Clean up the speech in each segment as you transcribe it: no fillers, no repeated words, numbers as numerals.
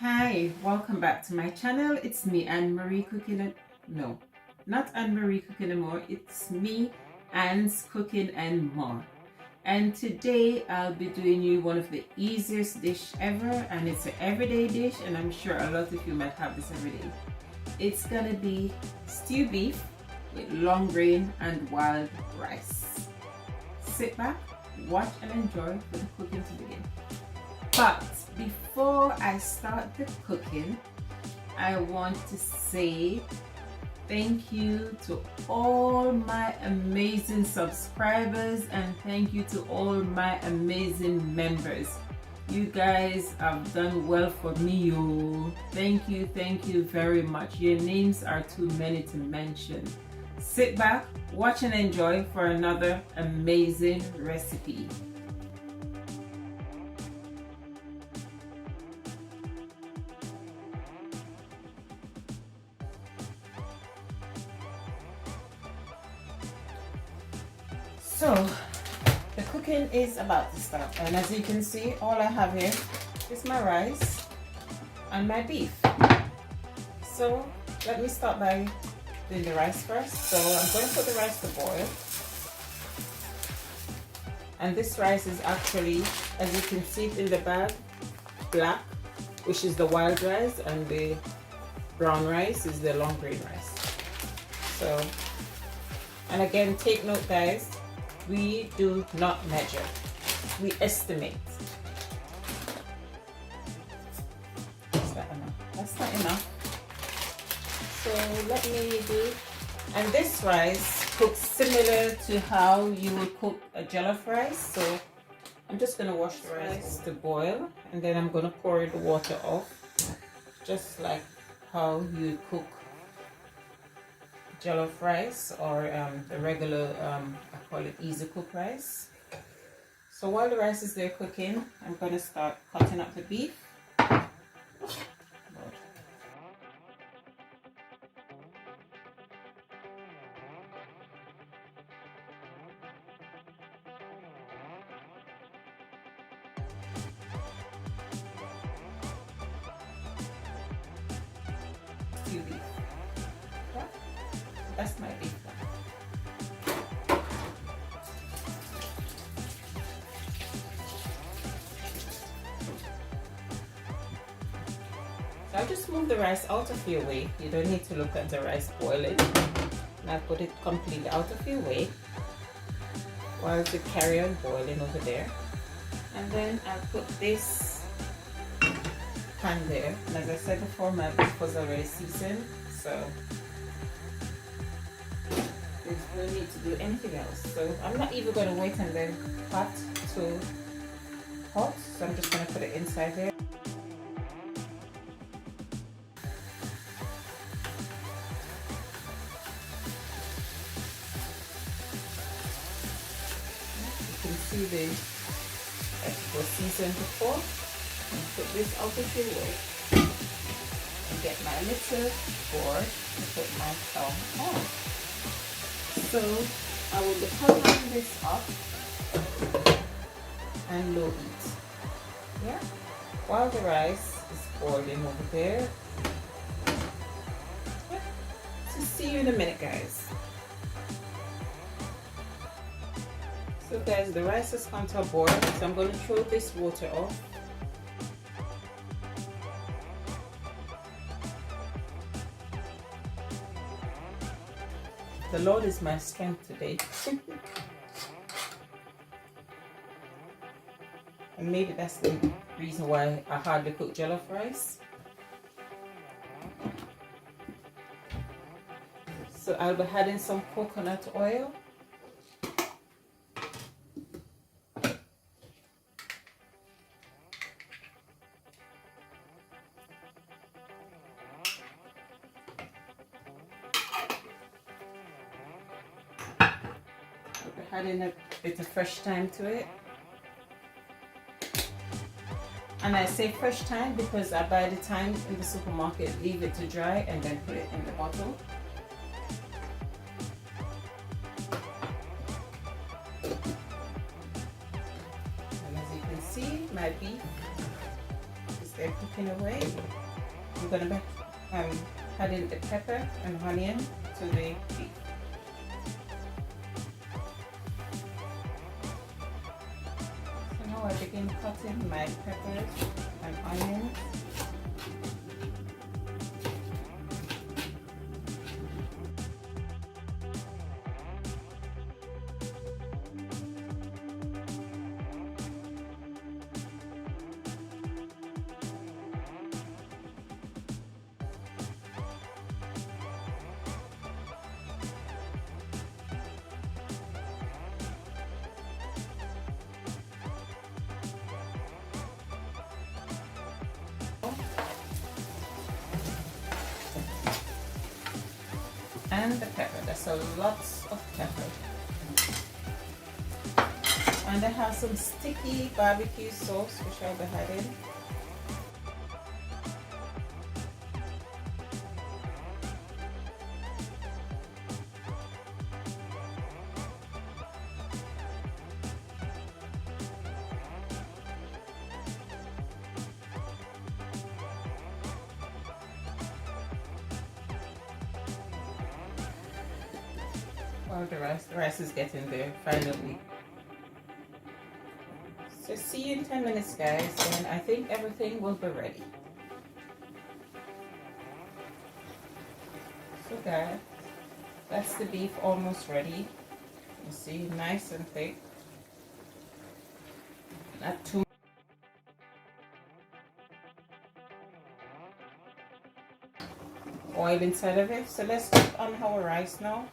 Hi, welcome back to my channel. It's me, Anne-Marie Cooking and no, not Anne-Marie Cooking and More. It's me, Anne's Cooking and More. And today I'll be doing you one of the easiest dish ever, and it's an everyday dish, and I'm sure a lot of you might have this every day. It's gonna be stew beef with long grain and wild rice. Sit back, watch and enjoy for the cooking to begin. But before I start the cooking, I want to say thank you to all my amazing subscribers and thank you to all my amazing members. You guys have done well for me. Thank you very much. Your names are too many to mention. Sit back, watch and enjoy for another amazing recipe. So the cooking is about to start, and as you can see, all I have here is my rice and my beef. So let me start by doing the rice first. So I'm going to put the rice to boil, and this rice is actually, as you can see it in the bag, black, which is the wild rice, and the brown rice is the long grain rice. So, and again, take note guys, we do not measure, we estimate. Is that enough? That's not enough. So let me do, and this rice cooks similar to how you would cook a jollof rice. So I'm just going to wash the rice to boil, and then I'm going to pour the water off, just like how you would cook jollof rice or the regular I call it easy cook rice. So while the rice is there cooking, I'm going to start cutting up the beef. Stew beef. Yeah? That's my beef. So I'll just move the rice out of your way. You don't need to look at the rice boiling. And I'll put it completely out of your way while it carry on boiling over there. And then I'll put this pan there. And as I said before, my beef was already seasoned, so there's no need to do anything else. So I'm not even going to wait and then pot to hot. So I'm just going to put it inside there. You can see the it was seasoned before. And put this out of your way and get my little board to put my thumb on. So I will be covering this up and low heat. Yeah, while the rice is boiling over there. Yeah. So see you in a minute, guys. So guys, the rice has come to a boil, so I'm going to throw this water off. The Lord is my strength today. And maybe that's the reason why I hardly cook jollof rice. So I'll be adding some coconut oil. Adding a bit of fresh thyme to it, and I say fresh thyme because I buy the thyme in the supermarket, leave it to dry, and then put it in the bottle. And as you can see, my beef is they're cooking away, I'm gonna be adding the pepper and onion to the beef. So now I begin cutting my peppers and onions. And the pepper, that's a lot of pepper. And I have some sticky barbecue sauce which I'll be adding. Or the rice is getting there finally. So see you in 10 minutes guys, and I think everything will be ready. So guys, that's the beef almost ready. You see, nice and thick. Not too oil inside of it. So let's put on our rice now.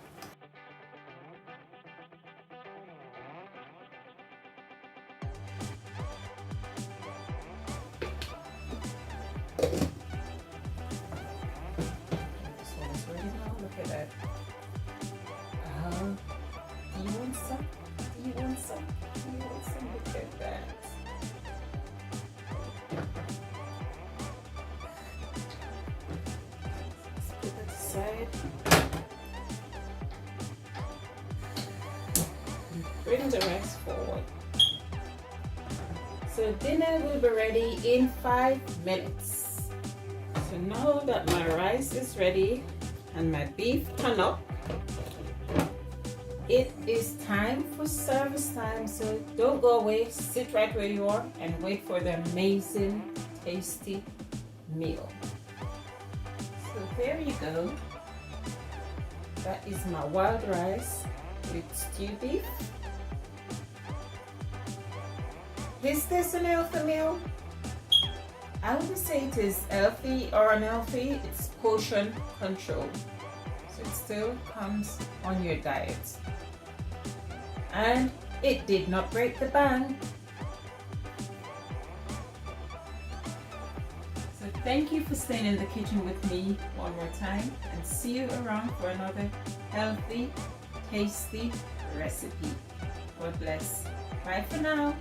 Do you want some? Do you want some? Do you want some? Look at that. Let's put that aside. Bring the rice forward. So dinner will be ready in 5 minutes. So now that my rice is ready and my beef turned up, it is time for service time. So don't go away, sit right where you are and wait for the amazing, tasty meal. So there you go. That is my wild rice with stewed beef. Is this an healthy meal? I wouldn't say it is healthy or unhealthy, it's portion control. So it still comes on your diet. And it did not break the bank. So thank you for staying in the kitchen with me one more time, and see you around for another healthy, tasty recipe. God bless. Bye for now.